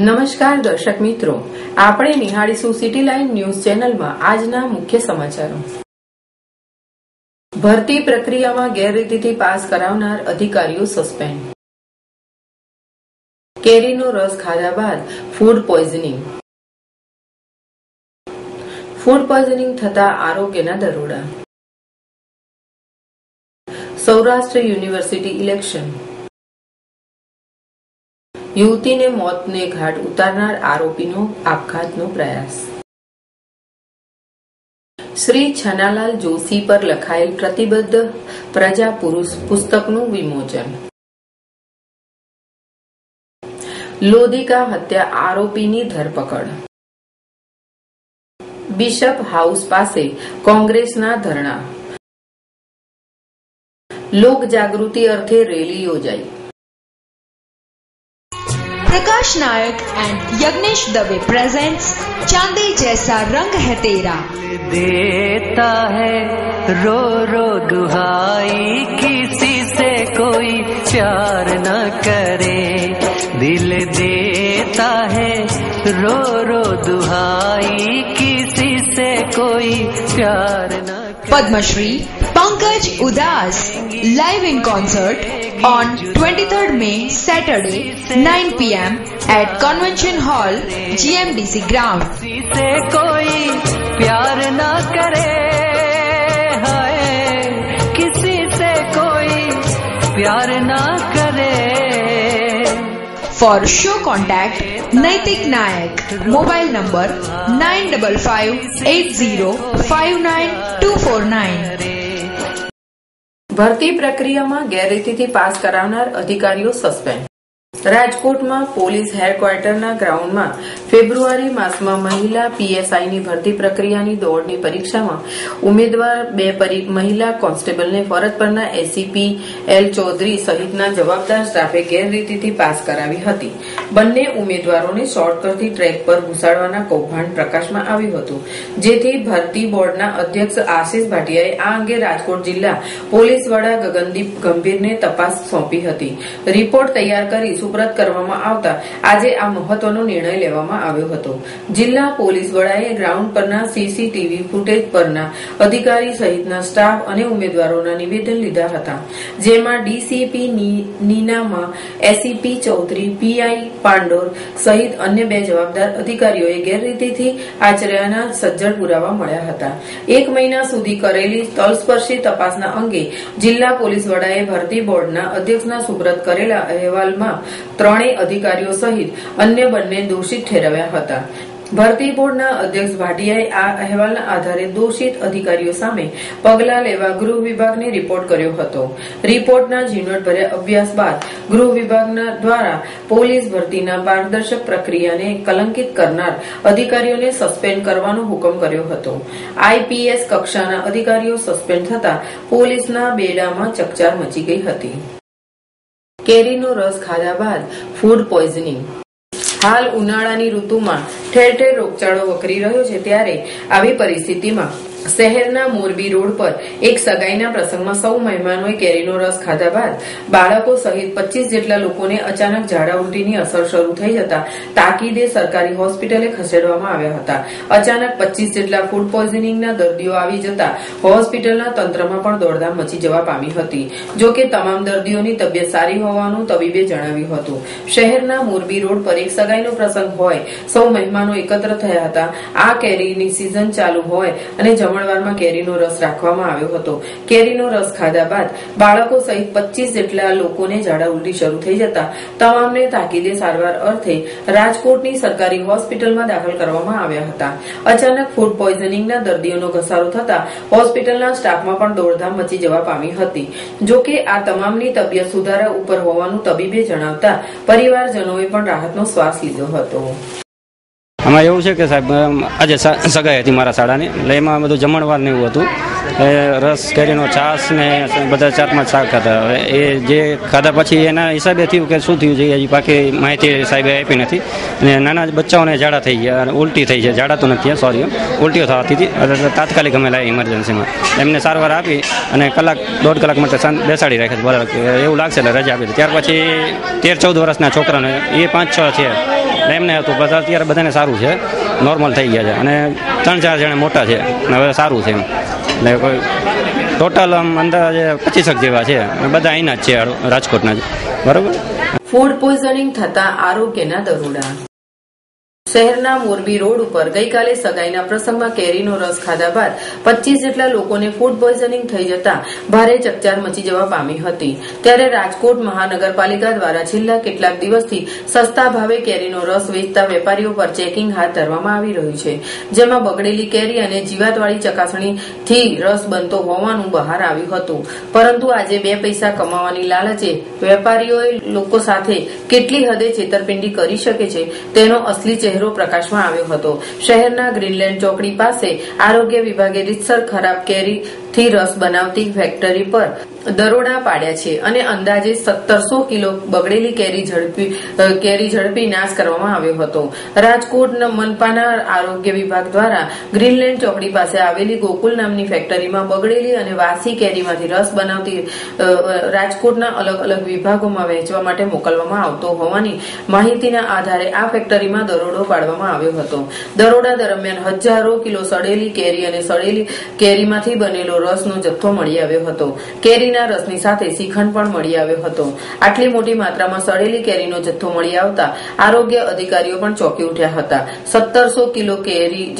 નમસ્કાર દર્શક મિત્રો, આપણે નિહાળીશું સિટી લાઇન ન્યૂઝ ચેનલમાં આજના મુખ્ય સમાચારો। ભરતી પ્રક્રિયામાં ગેરરીતિથી પાસ કરાવનાર અધિકારીઓ સસ્પેન્ડ। કેરીનો રસ ખાધા બાદ ફૂડ પોઈઝનિંગ। ફૂડ પોઈઝનિંગ થતા આરોગ્યના દરોડા। Saurashtra university election. યુવતીને મોતને ઘાટ ઉતારનાર આરોપીનો આપઘાતનો પ્રયાસ। શ્રી છનાલાલ જોશી પર લખાયેલ પ્રતિબદ્ધ પ્રજા પુરુષ પુસ્તકનું વિમોચન। લોધિકા હત્યા આરોપીની ધરપકડ। બિશપ હાઉસ પાસે કોંગ્રેસના ધરણા। લોક જાગૃતિ અર્થે રેલી યોજાઈ। प्रकाश नायक एंड यज्ञेश दवे प्रेजेंट्स चांदी जैसा रंग है तेरा। देता है रो रो दुहाई, किसी से कोई प्यार न करे। दिल देता है रो रो दुहाई, किसी से कोई प्यार न करे। पद्मश्री पंकज उदास live in concert on 23rd May Saturday 9 PM at Convention Hall GMDC ground। किसी से कोई प्यार न करे, हाय किसी से कोई प्यार न करे। For show contact नैतिक नायक, मोबाइल नंबर 9558059249। ભરતી પ્રક્રિયામાં ગેરરીતિથી પાસ કરાવનાર અધિકારીઓ સસ્પેન્ડ। રાજકોટમાં પોલીસ હેડક્વાર્ટરના ગ્રાઉન્ડમાં ફેબ્રુઆરી માસમાં મહિલા પીએસઆઈની ભરતી પ્રક્રિયાની દોડની પરીક્ષામાં ઉમેદવાર મહિલા કોન્સ્ટેબલને ફરજ પરના એસીપી એલ ચૌધરી સહિતના જવાબદાર સ્ટાફે ગેરરીતિથી પાસ કરાવી હતી। બંને ઉમેદવારોને શોર્ટકટથી ટ્રેક પર ઘુસાડવાના કૌભાંડ પ્રકાશમાં આવ્યું હતું, જેથી ભરતી બોર્ડના અધ્યક્ષ આશિષ ભાટિયાએ આ અંગે રાજકોટ જિલ્લા પોલીસ વડા ગગનદીપ ગંભીરને તપાસ સોંપી હતી। રિપોર્ટ તૈયાર કરી સુપ્રત કરવામાં આવતા આજે આ મહત્વનો નિર્ણય લેવામાં આવ્યો હતો। જિલ્લા પોલીસ વડાએ ગ્રાઉન્ડ પરના સીસીટીવી ફૂટેજ પરના અધિકારી સહિતના સ્ટાફ અને ઉમેદવારોના નિવેદન લીધા હતા, જેમાં DCP Ninama, ACP Chaudhary, PI Pandor સહિત અન્ય 2 જવાબદાર અધિકારીઓએ ગેરરીતિથી આચર્યાના સજ્જડ પુરાવા મળ્યા હતા। 1 મહિના સુધી કરેલી તલસ્પર્શી તપાસના અંગે જિલ્લા પોલીસ વડાએ ભરતી બોર્ડના અધ્યક્ષના સુપ્રત કરેલા અહેવાલમાં 3 અધિકારીઓ સહિત અન્ય 2 દોષિત ઠેરવ્યા હતા। ભરતી બોર્ડના અધ્યક્ષ ભાટિયાએ આ અહેવાલના આધારે દોષિત અધિકારીઓ સામે પગલાં લેવા ગૃહ વિભાગને રિપોર્ટ કર્યો હતો। રિપોર્ટના ઝીણવટભર્યા અભ્યાસ બાદ ગૃહ વિભાગના દ્વારા પોલીસ ભરતીના પારદર્શક પ્રક્રિયાને કલંકિત કરનાર અધિકારીઓને સસ્પેન્ડ કરવાનો હુકમ કર્યો હતો। આઈપીએસ કક્ષાના અધિકારીઓ સસ્પેન્ડ થતા પોલીસના બેડામાં ચકચાર મચી ગઈ હતી। કેરીનો રસ ખાધા બાદ ફૂડ પોઈઝનિંગ। હાલ ઉનાળાની ઋતુમાં ઠેર ઠેર રોગચાળો વકરી રહ્યો છે, ત્યારે આવી પરિસ્થિતિમાં શહેરના મોરબી રોડ પર એક સગાઈના પ્રસંગમાં સૌ મહેમાનોએ કેરીનો રસ ખાધા બાદ બાળકો સહિત 25 જેટલા લોકોને અચાનક ઝાડા ઉલટીની અસર શરૂ થઈ જતા તાકીદે સરકારી હોસ્પિટલે ખસેડવામાં આવ્યા હતા। અચાનક 25 જેટલા ફૂડ પોઈઝનિંગના દર્દીઓ આવી જતા હોસ્પિટલના તંત્રમાં પણ દોડધામ મચી જવા પામી હતી। જો કે તમામ દર્દીઓની તબિયત સારી હોવાનું તબીબે જણાવ્યું હતું। શહેરના મોરબી રોડ પર એક સગાઈનો પ્રસંગ હોય, સૌ મહેમાનો એકત્ર થયા હતા। આ કેરીની સિઝન ચાલુ હોય અને જમણવારમાં કેરીનો રસ રાખવામાં આવ્યો હતો। કેરીનો રસ ખાધા બાદ બાળકો સહિત 25 જેટલા લોકોને ઝાડા ઉલટી શરૂ થઈ જતા તમામને તાકીદે સારવાર અર્થે રાજકોટની સરકારી હોસ્પિટલમાં દાખલ કરવામાં આવ્યા હતા। અચાનક ફૂડ પોઈઝનિંગના દર્દીઓનો ઘસારો થતા હોસ્પિટલના સ્ટાફમાં પણ દોડધામ મચી જવા પામી હતી। જો કે આ તમામની તબિયત સુધારા ઉપર હોવાનું તબીબે જણાવતા પરિવારજનોએ પણ રાહતનો શ્વાસ લીધો હતો। આમાં એવું છે કે સાહેબ, આજે સગાઈ હતી મારા શાળાની, એટલે એમાં બધું જમણવાર ને એવું હતું। રસ કેરીનો છાશ ને બધા 4-5 શાક ખાતા। હવે એ જે ખાધા પછી એના હિસાબે થયું કે શું થયું છે હજી બાકી માહિતી સાહેબે આપી નથી। અને નાના બચ્ચાઓને ઝાડા થઈ ગયા અને ઉલટી થઈ છે, ઝાડા તો નથી, સોરી, ઉલટીઓ થતી હતી। એટલે તાત્કાલિક અમે લાવી ઇમરજન્સીમાં, એમને સારવાર આપી અને 1-1.5 કલાક માટે બેસાડી રાખ્યા। બરાબર, એવું લાગશે એટલે રજા આપી. ત્યાર પછી 13-14 વર્ષના છોકરાને, એ 5-6 છે, એમને હતું પણ અત્યારે બધાને સારું છે, નોર્મલ થઈ ગયા છે અને 3-4 જણા મોટા છે અને હવે સારું છે એમ. એટલે કોઈ ટોટલ આમ અંદાજે 25 જેવા છે અને બધા અહીંના જ છે, રાજકોટના જ. બરોબર. ફૂડ પોઈઝનિંગ થતા આરોગ્યના દરોડા. શહેરના મોરબી રોડ ઉપર ગઈકાલે સગાઈના પ્રસંગમાં કેરીનો રસ ખાધા બાદ 25 જેટલા લોકોને ફૂડ પોઈઝનિંગ થઈ જતા ભારે ચકચાર મચી જવા પામી હતી. ત્યારે રાજકોટ મહાનગરપાલિકા દ્વારા છેલ્લા કેટલાક દિવસથી સસ્તા ભાવે કેરીનો રસ વેચતા વેપારીઓ પર ચેકિંગ હાથ ધરવામાં આવી રહ્યું છે, જેમાં બગડેલી કેરી અને જીવાતવાળી ચકાસણીથી રસ બનતો હોવાનું બહાર આવ્યું હતું. પરંતુ આજે 2 પૈસા કમાવાની લાલચે વેપારીઓએ લોકો સાથે કેટલી હદે છેતરપિંડી કરી શકે છે તેનો અસલી ચહેરો પ્રકાશમાં આવ્યો હતો. શહેરના ગ્રીનલેન્ડ ચોકડી પાસે આરોગ્ય વિભાગે રીતસર ખરાબ કેરીથી રસ બનાવતી ફેક્ટરી પર દરોડા પાડ્યા છે અને અંદાજે 1700 કિલો બગડેલી કેરી ઝડપી નાશ કરવામાં આવ્યો હતો. રાજકોટ મનપાના આરોગ્ય વિભાગ દ્વારા ગ્રીનલેન્ડ ચોકડી પાસે આવેલી ગોકુલ નામની ફેક્ટરીમાં બગડેલી અને વાસી કેરીમાંથી રસ બનાવતી રાજકોટના અલગ અલગ વિભાગોમાં વહેંચવા માટે મોકલવામાં આવતો હોવાની માહિતીના આધારે આ ફેક્ટરીમાં દરોડો પાડવામાં આવ્યો હતો. દરોડા દરમિયાન હજારો કિલો સડેલી કેરી અને સડેલી કેરીમાંથી બનેલો રસનો જથ્થો મળી આવ્યો હતો. કેરીના રસની સાથે શ્રીખંડ પણ મળી આવ્યો હતો. આટલી મોટી માત્રામાં સડેલી કેરીનો જથ્થો મળી આવતા આરોગ્ય અધિકારીઓ પણ ચોંકી ઉઠ્યા હતા. 1700 કિલો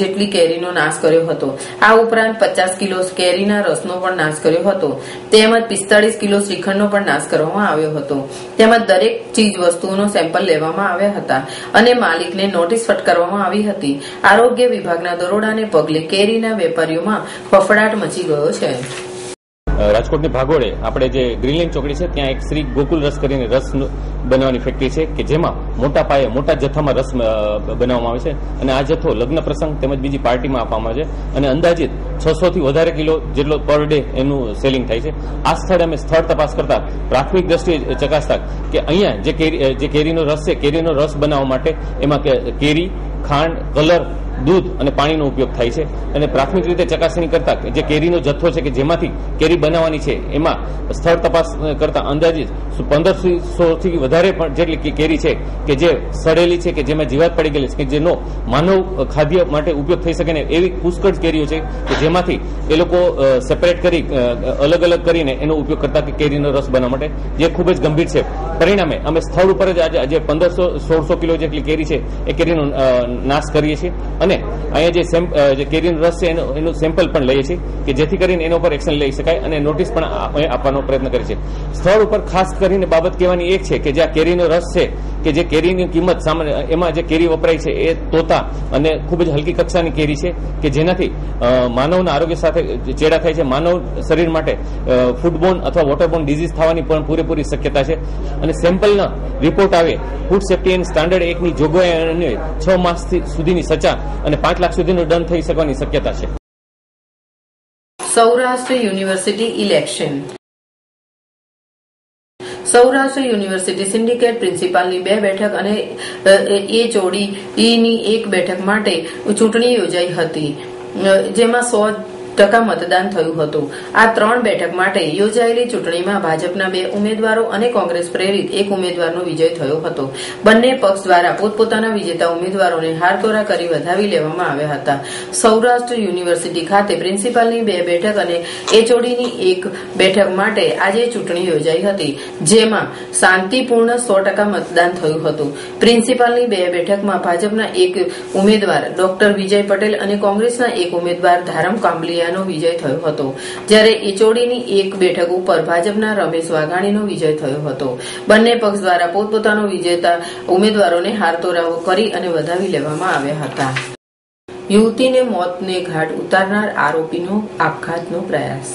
જેટલી કેરીનો નાશ કર્યો હતો. આ ઉપરાંત 50 કિલો કેરીના રસનો પણ નાશ કર્યો હતો. તેમજ 45 કિલો શ્રીખંડનો પણ નાશ કરવામાં આવ્યો હતો. તેમજ દરેક ચીજ વસ્તુઓનો સેમ્પલ લેવામાં આવ્યા હતા અને માલિકને નોટિસ ફટકારવામાં આવી હતી. આરોગ્ય વિભાગના દરોડાને પગલે કેરીના વેપારીઓમાં ફફડાટ મચી ગયો છે. રાજકોટની ભાગોળે આપણે જે ગ્રીનલેન્ડ ચોકડી છે ત્યાં એક શ્રી ગોકુલ રસ કરીને રસ બનાવવાની ફેક્ટરી છે કે જેમાં મોટા પાયે મોટા જથ્થામાં રસ બનાવવામાં આવે છે અને આ જથ્થો લગ્ન પ્રસંગ તેમજ બીજી પાર્ટીમાં આપવામાં આવે છે અને અંદાજિત 600 થી વધારે કિલો જેટલો પર ડે એનું સેલિંગ થાય છે. આ સ્થળે અમે સ્થળ તપાસ કરતા પ્રાથમિક દ્રષ્ટિએ ચકાસતા કે અહીંયા જે કેરીનો રસ છે, કેરીનો રસ બનાવવા માટે એમાં કેરી, ખાંડ, કલર, દૂધ અને પાણીનો ઉપયોગ થાય છે અને પ્રાથમિક રીતે ચકાસણી કરતા જે કેરીનો જથ્થો છે કે જેમાંથી કેરી બનાવવાની છે એમાં સ્થળ તપાસ કરતા અંદાજિત 1500 થી વધારે પણ જેટલી કેરી છે કે જે સડેલી છે કે જેમાં જીવાત પડી ગયેલી છે કે જેનો માનવ ખાદ્ય માટે ઉપયોગ થઈ શકે ને એવી પુષ્કળ કેરીઓ છે કે જેમાંથી એ લોકો સેપરેટ કરી અલગ અલગ કરીને એનો ઉપયોગ કરતા કે કેરીનો રસ બનાવવા માટે, જે ખૂબ જ ગંભીર છે. પરિણામે અમે સ્થળ ઉપર જ આજે 1500-1600 કિલો જેટલી કેરી છે એ કેરીનો નાશ કરીએ છીએ અને અહીંયા જે કેરીનો રસ છે એનું સેમ્પલ પણ લઈએ છીએ કે જેથી કરીને એના ઉપર એક્શન લઈ શકાય અને નોટિસ પણ આપવાનો પ્રયત્ન કરીએ છીએ. સ્થળ ઉપર ખાસ કરીને બાબત કહેવાની એક છે કે જે આ કેરીનો રસ છે કે જે કેરીની કિંમત સામાન્ય એમાં જે કેરી વપરાય છે એ તોતા અને ખૂબ જ હલકી કક્ષાની કેરી છે કે જેનાથી માનવના આરોગ્ય સાથે ચેડા થાય છે. માનવ શરીર માટે ફૂડબોર્ન અથવા વોટરબોર્ન ડિઝીઝ થવાની પણ પૂરેપૂરી શક્યતા છે અને સેમ્પલના રિપોર્ટ આવે ફૂડ સેફ્ટી એન્ડ સ્ટાન્ડર્ડ એક્ટની જોગવાઈ અને 6 માસ સુધીની સજા અને 5 લાખ સુધીનો દંડ થઈ શકવાની શક્યતા છે. Saurashtra university election. Saurashtra university syndicate પ્રિન્સિપાલની 2 બેઠક અને HODની 1 બેઠક માટે ચૂંટણી યોજાઈ હતી, જેમાં 100% મતદાન થયું હતું. આ 3 બેઠક માટે યોજાયેલી ચૂંટણીમાં ભાજપના 2 ઉમેદવારો અને કોંગ્રેસ પ્રેરિત 1 ઉમેદવારનો વિજય થયો હતો. બંને પક્ષ દ્વારા પોતપોતાના વિજેતા ઉમેદવારોને હારતોરા કરી વધાવી લેવામાં આવ્યા હતા. સૌરાષ્ટ્ર યુનિવર્સિટી ખાતે પ્રિન્સિપાલની 2 બેઠક અને HODની 1 બેઠક માટે આજે ચૂંટણી યોજાઈ હતી, જેમાં શાંતિપૂર્ણ 100% મતદાન થયું હતું. પ્રિન્સિપાલની 2 બેઠકમાં ભાજપના 1 ઉમેદવાર ડોક્ટર વિજય પટેલ અને કોંગ્રેસના 1 ઉમેદવાર ધારમ કાંબલિયા નો વિજય થયો હતો, જ્યારે HODની 1 બેઠક ઉપર ભાજપના રમેશ વાઘાણીનો વિજય થયો હતો. બંને પક્ષ દ્વારા પોતપોતાનો વિજેતા ઉમેદવારોને હારતોરાઓ કરી અને વધાવી લેવામાં આવ્યા હતા. યુવતીને મોતને ઘાટ ઉતારનાર આરોપીનો આપઘાતનો પ્રયાસ.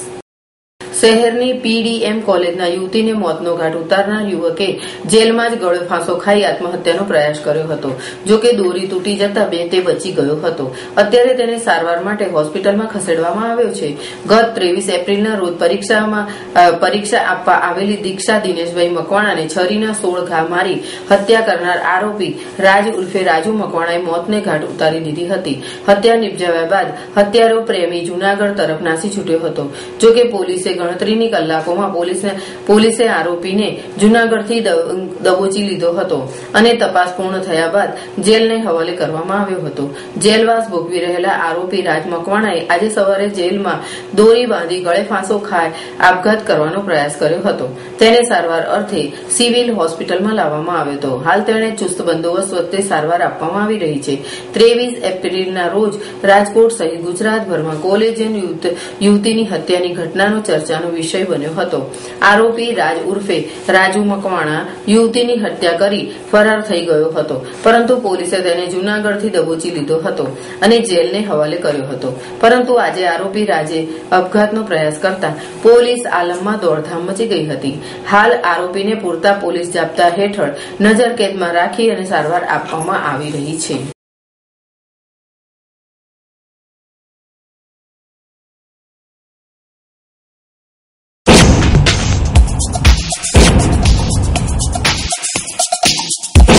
શહેરની PDM કોલેજના યુવતીને મોતનો ઘાટ ઉતારનાર યુવકે જેલમાં જ ગળે ફાંસો ખાઈ આત્મહત્યાનો પ્રયાસ કર્યો હતો. જોકે દોરી તૂટી જતા તે બચી ગયો હતો. અત્યારે તેને સારવાર માટે હોસ્પિટલમાં ખસેડવામાં આવ્યો છે. ગત 23 એપ્રિલના રોજ પરીક્ષા આપવા આવેલી દીક્ષા દિનેશભાઈ મકવાણાને છરીના 16 ઘા મારી હત્યા કરનાર આરોપી રાજ ઉર્ફે રાજુ મકવાણાએ મોતને ઘાટ ઉતારી દીધી હતી. હત્યા નિપજાવ્યા બાદ હત્યારો પ્રેમી જૂનાગઢ તરફ નાસી છૂટ્યો હતો. જોકે પોલીસે ગણતરીની કલાકોમાં પોલીસે આરોપીને જૂનાગઢથી દબોચી લીધો હતો અને તપાસ પૂર્ણ થયા બાદ જેલને હવાલે કરવામાં આવ્યો હતો. જેલવાસ ભોગવી રહેલા આરોપી રાજ મકવાણાએ આજે સવારે જેલમાં દોરી બાંધી ગળે ફાંસો ખાઈ આપઘાત કરવાનો પ્રયાસ કર્યો હતો. તેને સારવાર અર્થે સિવિલ હોસ્પિટલમાં લાવવામાં આવ્યો હતો. હાલ તેણે ચુસ્ત બંદોબસ્ત વચ્ચે સારવાર આપવામાં આવી રહી છે. 23 એપ્રિલના રોજ રાજકોટ સહિત ગુજરાતભરમાં કોલેજિયન યુવતીની હત્યાની ઘટનાનો ચર્ચાનો વિષય બન્યો હતો. આરોપી રાજ ઉર્ફે રાજુ મકવાણા યુવતીની હત્યા કરી ફરાર થઈ ગયો હતો, પરંતુ પોલીસે તેને જૂનાગઢથી દબોચી લીધો હતો અને જેલને હવાલે કર્યો હતો. પરંતુ આજે આરોપી રાજે આપઘાતનો પ્રયાસ કરતા પોલીસ આલમમાં દોડધામ મચી ગઈ હતી. હાલ આરોપીને પૂરતા પોલીસ જાપ્તા હેઠળ નજરકેદમાં રાખી અને સારવાર આપવામાં આવી રહી છે.